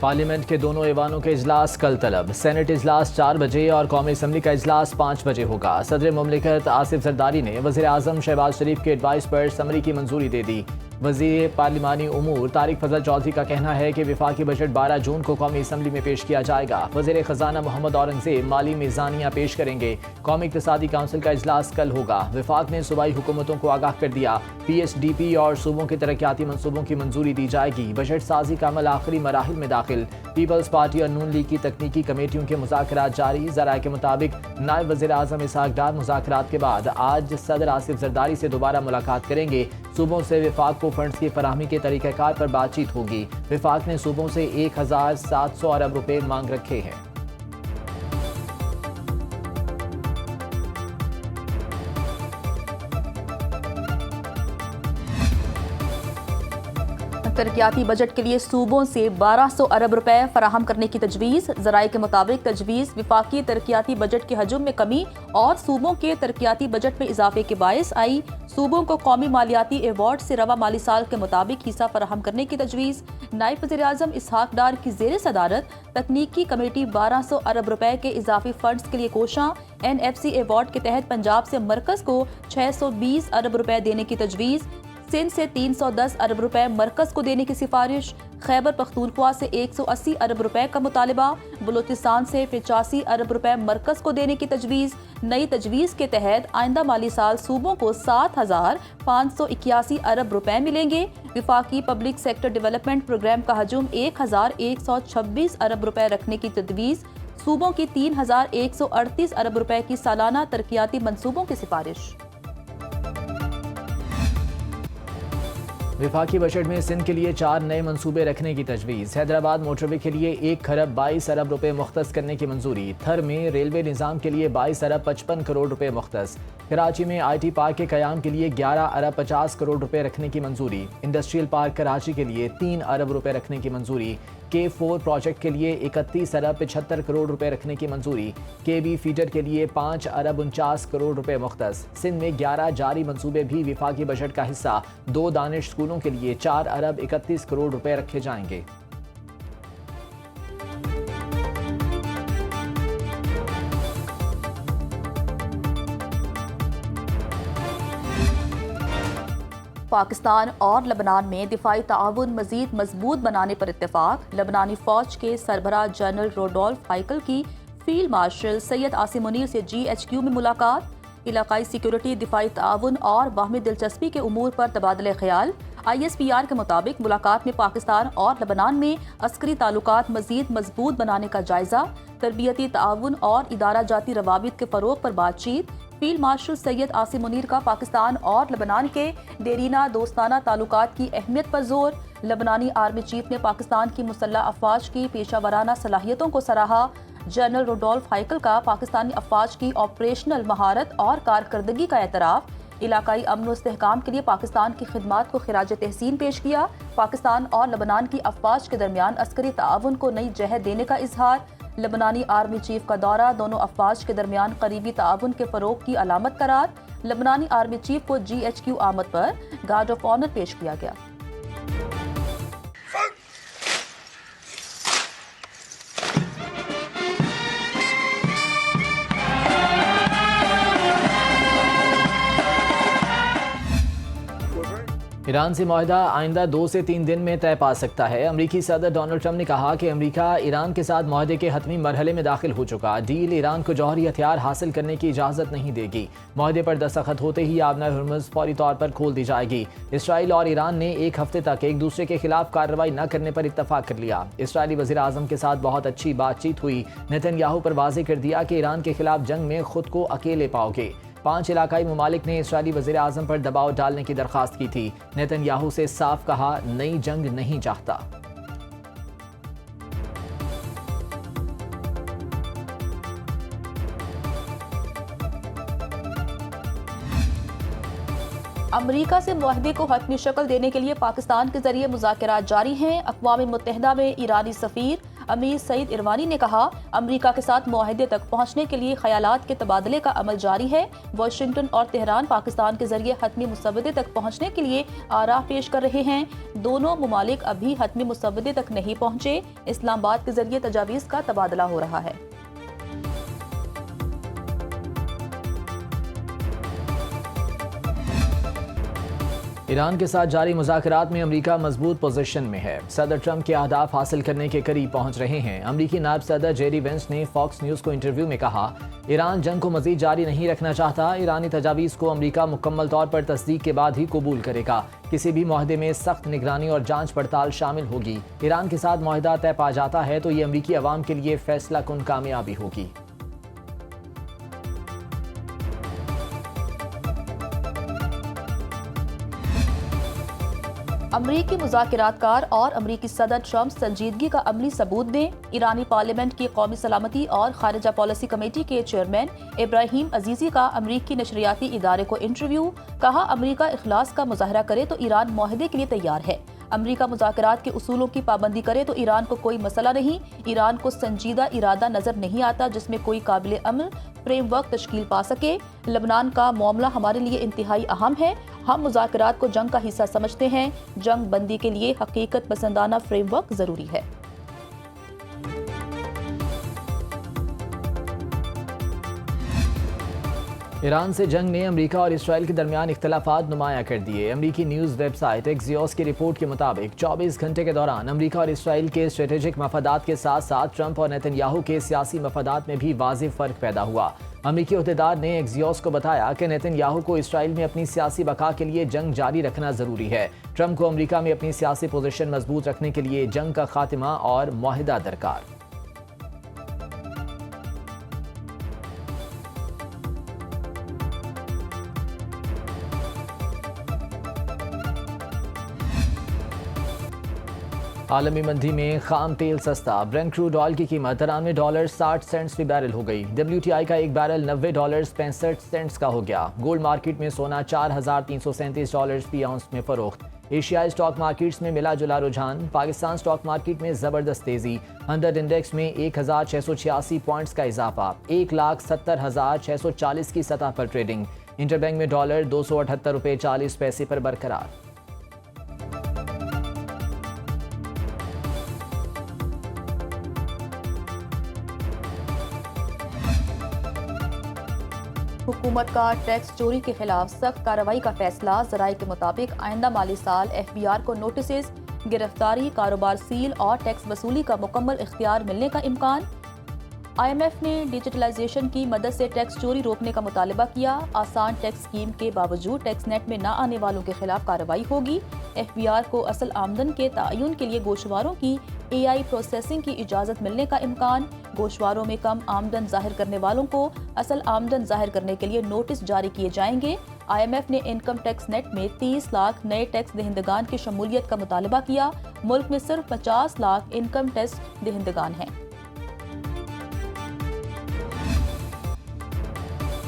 Parliament के दोनों ऐवानों के इजलास कल तलब। सेनेट इजलास 4 बजे और कौमी असम्बली का इजलास 5 बजे होगा। सदर मुमलिकत आसिफ जरदारी ने वज़ीर आज़म शहबाज शरीफ के एडवाइस पर समरी की मंजूरी दे दी। वज़ीर पार्लिमानी उमूर तारिक फजल चौधरी का कहना है कि विफाकी बजट 12 जून को कौमी असम्बली में पेश किया जाएगा। वज़ीर ख़जाना मोहम्मद औरंगज़ेब माली मीज़ानिया पेश करेंगे। कौमी इक़्तिसादी काउंसिल का इजलास कल होगा। विफाक ने सूबाई हुकूमतों को आगाह कर दिया, PSDP और सूबों के तरक्याती मनसूबों की मंजूरी दी जाएगी। बजट साजी का अमल आखिरी मराहिल में दाखिल। पीपल्स पार्टी और नून लीग की तकनीकी कमेटियों के मुज़ाकरात जारी। ज़राए के मुताबिक नायब वज़ीर आज़म इसहाक़ डार मुज़ाकरात के बाद आज सदर आसिफ जरदारी से दोबारा मुलाकात करेंगे। सूबों से विफाक को फंड्स की फराहमी के तरीक़ाकार पर बातचीत होगी। विफाक ने सूबों से 1700 अरब रुपए मांग रखे हैं। तरक्याती बजट के लिए सूबों से 1200 अरब रुपए फराहम करने की तजवीज़। ज़राए के मुताबिक तजवीज़ विफाकी तरक्याती बजट के हजम में कमी और सूबों के तरक्याती बजट में इजाफे के बायस आई। सूबों को कौमी मालियाती एवार्ड से रवा माली साल के मुताबिक हिस्सा फराहम करने की तजवीज़। नायब वज़ीर आज़म इसहाक़ डार की ज़ेर सदारत तकनीकी कमेटी 1200 अरब रुपए के इजाफी फंड्स के लिए कोशां। NFC एवार्ड के तहत पंजाब से मरकज़ को 620 अरब रुपए देने की तजवीज़। सिंध से 310 अरब रुपए मरकज़ को देने की सिफारिश। खैबर पख्तूनख्वा से 180 अरब रुपए का मुतालबा। बलूचिस्तान से 85 अरब रुपए मरकज़ को देने की तजवीज़। नई तजवीज़ के तहत आइंदा माली साल सूबों को 7581 अरब रुपए मिलेंगे। विफाकी पब्लिक सेक्टर डेवलपमेंट प्रोग्राम का हजम 1126 अरब रुपए रखने की तजवीज़। सूबों की 3138 अरब रुपए की सालाना तरक्याती मंसूबों की सिफारिश। विफाकी बजट में सिंध के लिए 4 नए मंसूबे रखने की तजवीज़। हैदराबाद मोटरवे के लिए 1 खरब 22 अरब रुपए मुख्तस करने की मंजूरी। थर में रेलवे निज़ाम के लिए 22 अरब 55 करोड़ रुपए मुख्तस। कराची में IT पार्क के क़याम के लिए 11 अरब 50 करोड़ रुपए रखने की मंजूरी। इंडस्ट्रियल पार्क कराची के लिए 3 अरब रुपए रखने की मंजूरी। K4 प्रोजेक्ट के लिए 31 अरब 75 करोड़ रुपए रखने की मंजूरी। KB फीडर के लिए 5 अरब 49 करोड़ रुपए मुख्तस। सिंध में 11 जारी मंसूबे भी विफाकी बजट का हिस्सा। 2 दानिश स्कूलों के लिए 4 अरब 31 करोड़ रुपए रखे जाएंगे। पाकिस्तान और लबनान में दिफाई ताउन मजीद मजबूत बनाने पर इत्तेफाक। लबनानी फौज के सरबराह जनरल रोडोल्फ हाइकल की फील्ड मार्शल सैयद आसिम मुनीर से GHQ में मुलाकात। इलाकाई सिक्योरिटी, दिफाई ताउन और बाहमी दिलचस्पी के उमूर पर तबादले ख्याल। ISPR के मुताबिक मुलाकात में पाकिस्तान और लबनान में अस्करी ताल्लुकात मजीद मजबूत बनाने का जायजा। तरबियती ताउन और इदारा जाती रवाबित के फरोग पर बातचीत। फील्ड मार्शल सैयद आसिम मुनीर का पाकिस्तान और लबनान के देरीना दोस्ताना ताल्लुकात की अहमियत पर जोर। लबनानी आर्मी चीफ ने पाकिस्तान की मुसल्लह अफवाज की पेशावराना सलाहियतों को सराहा। जनरल रोडोल्फ हाइकल का पाकिस्तानी अफवाज की ऑपरेशनल महारत और कारकर्दगी का एतराफ़। इलाकाई अमन और इस्तेहकाम के लिए पाकिस्तान की खिदमात को खिराज तहसीन पेश किया। पाकिस्तान और लबनान की अफवाज के दरमियान अस्करी ताउन को नई जहत देने का इजहार। लबनानी आर्मी चीफ का दौरा दोनों अफवाज के दरमियान करीबी ताउन के फरोग की अलामत करार। लबनानी आर्मी चीफ को GHQ आमद पर गार्ड ऑफ ऑनर पेश किया गया। ईरान से मुआहदा आइंदा 2 से 3 दिन में तय पा सकता है। अमरीकी सदर डोनाल्ड ट्रंप ने कहा कि अमरीका ईरान के साथ मुआहदे के हतमी मरहले में दाखिल हो चुका। डील ईरान को जौहरी हथियार हासिल करने की इजाज़त नहीं देगी। मुआहदे पर दस्तखत होते ही आबना हुर्मुज़ फौरी तौर पर खोल दी जाएगी। इसराइल और ईरान ने 1 हफ्ते तक एक दूसरे के खिलाफ कार्रवाई न करने पर इत्तफाक कर लिया। इसराइली वज़ीर आज़म के साथ बहुत अच्छी बातचीत हुई। नेतन्याहू पर वाज़ेह कर दिया कि ईरान के खिलाफ जंग में खुद को अकेले पाओगे। 5 इलाकाई ममालिक ने इसराइली वज़ीर आज़म पर दबाव डालने की दरख्वास्त की थी। नेतन्याहू से साफ कहा, नई जंग नहीं चाहता। अमरीका से मुआहदे को हतमी शक्ल देने के लिए पाकिस्तान के जरिए मुज़ाकरात जारी हैं। अक़वाम मुत्तहिदा में ईरानी सफ़ीर अमीर सईद इरवानी ने कहा, अमेरिका के साथ मुआहदे तक पहुंचने के लिए ख्यालात के तबादले का अमल जारी है। वाशिंगटन और तेहरान पाकिस्तान के जरिए हतमी मुसव्वदे तक पहुंचने के लिए आरा पेश कर रहे हैं। दोनों मुमालिक अभी हतमी मुसव्वदे तक नहीं पहुंचे। इस्लामाबाद के जरिए तजावीज़ का तबादला हो रहा है। ईरान के साथ जारी मुज़ाकरात में अमेरिका मजबूत पोजीशन में है। सदर ट्रंप के अहदाफ हासिल करने के करीब पहुंच रहे हैं। अमेरिकी नायब सदर जेरी वेंस ने फॉक्स न्यूज़ को इंटरव्यू में कहा, ईरान जंग को मजीद जारी नहीं रखना चाहता। ईरानी तजावीज़ को अमेरिका मुकम्मल तौर पर तस्दीक के बाद ही कबूल करेगा। किसी भी मुआहदे में सख्त निगरानी और जांच पड़ताल शामिल होगी। ईरान के साथ मुआहदा तय पा जाता है तो ये अमेरिकी अवाम के लिए फैसला कुन कामयाबी होगी। अमरीकी मुज़ाकिरातकार और अमरीकी सदर ट्रंप संजीदगी का अमली सबूत दें। ईरानी पार्लियामेंट की कौमी सलामती और खारिजा पॉलिसी कमेटी के चेयरमैन इब्राहिम अजीजी का अमरीकी नशरियाती इदारे को इंटरव्यू। कहा, अमरीका इखलास का मुजाहरा करे तो ईरान मुआहदे के लिए तैयार है। अमरीका मुज़ाकरात के उसूलों की पाबंदी करे तो ईरान को कोई मसला नहीं। ईरान को संजीदा इरादा नजर नहीं आता जिसमें कोई काबिल अमल फ्रेमवर्क तश्कील पा सके। लबनान का मामला हमारे लिए इंतहाई अहम है। हम मुज़ाकरात को जंग का हिस्सा समझते हैं। जंग बंदी के लिए हकीकत पसंदाना फ्रेमवर्क जरूरी है। ईरान से जंग ने अमेरिका और इसराइल के दरमियान इख्तलाफात नुमाया कर दिए। अमेरिकी न्यूज़ वेबसाइट एक्सियोस की रिपोर्ट के मुताबिक 24 घंटे के दौरान अमेरिका और इसराइल के स्ट्रेटेजिक मफादात के साथ साथ ट्रंप और नेतन्याहू के सियासी मफादात में भी वाज़ेह फ़र्क पैदा हुआ। अमेरिकी अहदेदार ने एक्सियोस को बताया कि नेतन्याहू को इसराइल में अपनी सियासी बका के लिए जंग जारी रखना ज़रूरी है। ट्रंप को अमेरिका में अपनी सियासी पोजीशन मजबूत रखने के लिए जंग का खात्मा और मुआहदा दरकार। आलमी मंदी में खाम तेल सस्ता। ब्रेंट क्रूड ऑयल की कीमत $93.60 फी बैरल हो गई। WTI का एक बैरल $90.65 का हो गया। गोल्ड मार्केट में सोना $4,337 फी आउंस में फरोख्त। एशियाई स्टॉक मार्केट्स में मिला जुला रुझान। पाकिस्तान स्टॉक मार्केट में जबरदस्त तेजी। 100 इंडेक्स में 1,686 पॉइंट्स का इजाफा। 1,70,640 की सतह पर ट्रेडिंग। इंटरबैंक में डॉलर $278.40 पर बरकरार। हुकूमत का टैक्स चोरी के खिलाफ सख्त कार्रवाई का फैसला। ज़राए के मुताबिक आइंदा माली साल FBR को नोटिस, गिरफ्तारी, कारोबार सील और टैक्स वसूली का मुकम्मल इख्तियार मिलने का इम्कान। IMF ने डिजिटलाइजेशन की मदद से टैक्स चोरी रोकने का मुतालबा किया। आसान टैक्स स्कीम के बावजूद टैक्स नेट में न आने वालों के खिलाफ कार्रवाई होगी। FBR को असल आमदन के तयन के लिए गोशवारों की AI प्रोसेसिंग की इजाज़त मिलने का इम्कान। गोशवारों में कम आमदन जाहिर करने वालों को असल आमदन जाहिर करने के लिए नोटिस जारी किए जाएंगे। IMF ने इनकम टैक्स नेट में 30 लाख नए टैक्स दहिंदगान की शमूलियत का मुतालबा किया। मुल्क में सिर्फ 50 लाख इनकम टैक्स दहिंदगान हैं।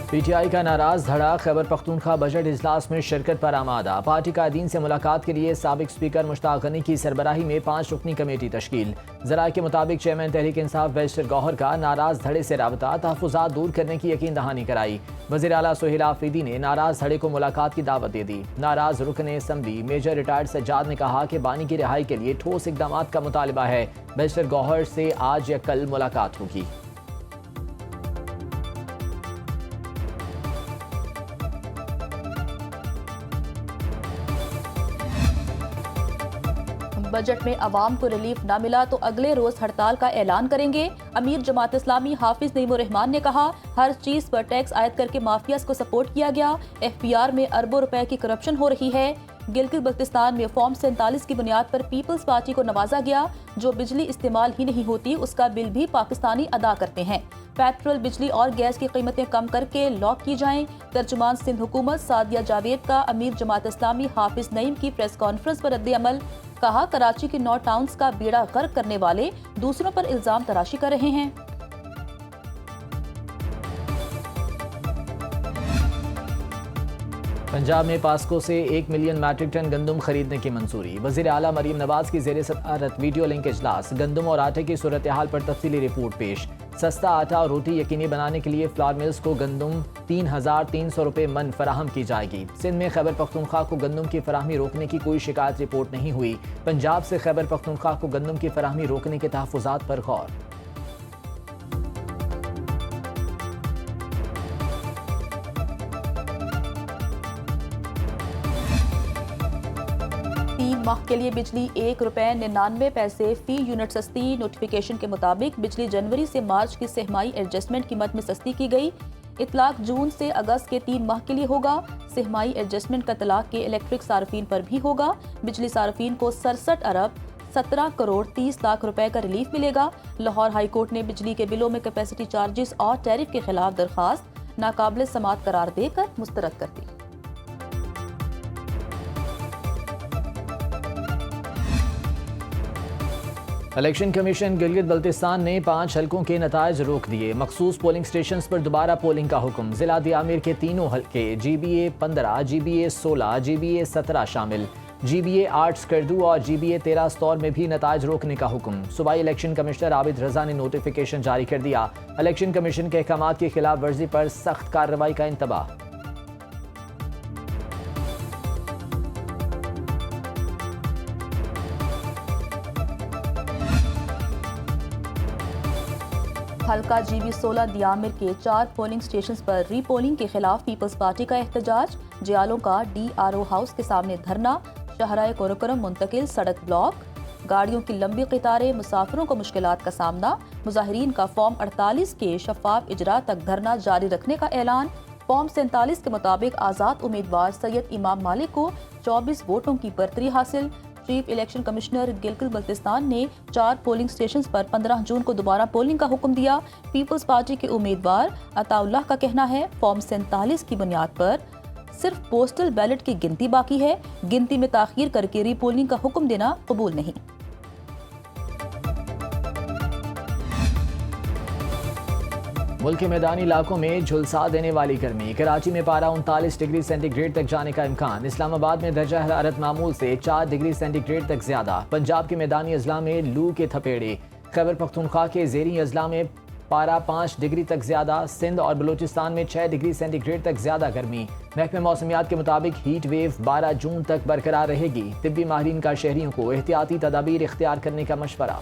PTI का नाराज धड़ा। खैबर पख्तूनख्वा बजट इजलास में शिरकत पर आमादा। पार्टी कायदीन से मुलाकात के लिए साबिक स्पीकर मुश्ताक गनी की सरबराही में 5 रुकनी कमेटी तश्कील। ज़राए के मुताबिक चेयरमैन तहरीक इंसाफ बैरिस्टर गौहर का नाराज धड़े से राबता, तहफ़्फ़ुज़ात दूर करने की यकीन दहानी कराई। वज़ीर आला सुहेल आफरीदी ने नाराज धड़े को मुलाकात की दावत दे दी। नाराज रुकने असम्बली मेजर रिटायर्ड सज्जाद ने कहा कि बानी की रिहाई के लिए ठोस इकदाम का मुतालबा है। बैरिस्टर गौहर से आज या कल मुलाकात होगी। बजट में अवाम को रिलीफ न मिला तो अगले रोज हड़ताल का ऐलान करेंगे। अमीर जमात इस्लामी हाफिज नईमुर रहमान ने कहा, हर चीज पर टैक्स आयद करके माफियाज को सपोर्ट किया गया। FBR में अरबों रुपए की करप्शन हो रही है। गिलगित बल्तिस्तान में फॉर्म 47 की बुनियाद पर पीपल्स पार्टी को नवाजा गया। जो बिजली इस्तेमाल ही नहीं होती उसका बिल भी पाकिस्तानी अदा करते हैं। पेट्रोल, बिजली और गैस की कीमतें कम करके लॉक की जाएं। तर्जुमान सिंध हुकूमत सादिया जावेद का अमीर जमात इस्लामी हाफिज नईम की प्रेस कॉन्फ्रेंस पर रद्द अमल। कहा, कराची के 9 टाउन्स का बेड़ा गर्क करने वाले दूसरों पर इल्जाम तराशी कर रहे हैं। पंजाब में पास्को से 1 मिलियन मैट्रिक टन गंदम खरीदने की मंजूरी। वज़ीर आला मरीम नवाज की ज़ेर सदारत वीडियो लिंक इजलास। गंदम और आटे की सूरत हाल पर तफसीली रिपोर्ट पेश। सस्ता आटा और रोटी यकीनी बनाने के लिए फ्लावर मिल्स को गंदम 3,300 रुपये मन फराहम की जाएगी। सिंध में खैबर पख्तूनख्वा को गंदम की फराहमी रोकने की कोई शिकायत रिपोर्ट नहीं हुई। पंजाब से खैबर पख्तूनख्वा को गंदम की फराहमी रोकने के तहफ़्फ़ुज़ात पर गौर। 3 माह के लिए बिजली ₹1.99 फी यूनिट सस्ती। नोटिफिकेशन के मुताबिक बिजली जनवरी से मार्च की सहमाई एडजस्टमेंट कीमत में सस्ती की गई। इतलाक जून से अगस्त के 3 माह के लिए होगा। सहमाई एडजस्टमेंट का इतलाक के इलेक्ट्रिक सार्फिन पर भी होगा। बिजली सार्फिन को 67 अरब 17 करोड़ 30 लाख रुपए का रिलीफ मिलेगा। लाहौर हाई कोर्ट ने बिजली के बिलों में कैपेसिटी चार्जेस और टैरिफ के खिलाफ दरखास्त नाकाबिल समात करार देकर मुस्तरद कर दी। इलेक्शन कमीशन गिलगित बल्तिस्तान ने 5 हलकों के नतायज रोक दिए। मखसूस पोलिंग स्टेशन पर दोबारा पोलिंग का हुक्म। जिला दियामिर के तीनों हलके GBA 15, GBA 16, GBA 17 शामिल। GBA 8 स्कर्दू और GBA 13 स्तौर में भी नतायज रोकने का हुक्म। सूबाई इलेक्शन कमिश्नर आबिद रजा ने नोटिफिकेशन जारी कर दिया। इलेक्शन कमीशन के अहकामात की खिलाफ वर्जी पर सख्त कार्रवाई का इंतबाह। हल्का GB 16 दियामिर के 4 पोलिंग स्टेशन पर रीपोलिंग के खिलाफ पीपल्स पार्टी का एहतजाज। जियालों का DRO हाउस के सामने धरना। शहराए कोरकरम मुंतकिल, सड़क ब्लॉक। गाड़ियों की लंबी कतारें, मुसाफिरों को मुश्किलात का सामना। मुजाहिरीन का फॉर्म 48 के शफाफ इजरा तक धरना जारी रखने का ऐलान। फॉर्म 47 के मुताबिक आज़ाद उम्मीदवार सैयद इमाम मालिक को 24 वोटों की बरतरी हासिल। Chief election commissioner Gilgit Baltistan ने 4 पोलिंग स्टेशन पर 15 जून को दोबारा पोलिंग का हुक्म दिया। पीपल्स पार्टी के उम्मीदवार अताउल्लाह का कहना है फॉर्म 47 की बुनियाद पर सिर्फ पोस्टल बैलेट की गिनती बाकी है। गिनती में ताखीर करके रीपोलिंग का हुक्म देना कबूल नहीं। मुल्क के मैदानी इलाकों में झुलसा देने वाली गर्मी। कराची में पारा 39 डिग्री सेंटीग्रेड तक जाने का इम्कान। इस्लामाबाद में दर्जा हरारत मामूल से 4 डिग्री सेंटीग्रेड तक ज्यादा। पंजाब के मैदानी अजला में लू के थपेड़े। खैबर पख्तूनख्वा के ज़ेरी अजला में पारा 5 डिग्री तक ज्यादा। सिंध और बलूचिस्तान में 6 डिग्री सेंटीग्रेड तक ज्यादा गर्मी। महकमे मौसमियात के मुताबिक हीट वेव 12 जून तक बरकरार रहेगी। तिब्बी माहिरीन का शहरियों को एहतियाती तदाबीर इख्तियार करने का मशवरा।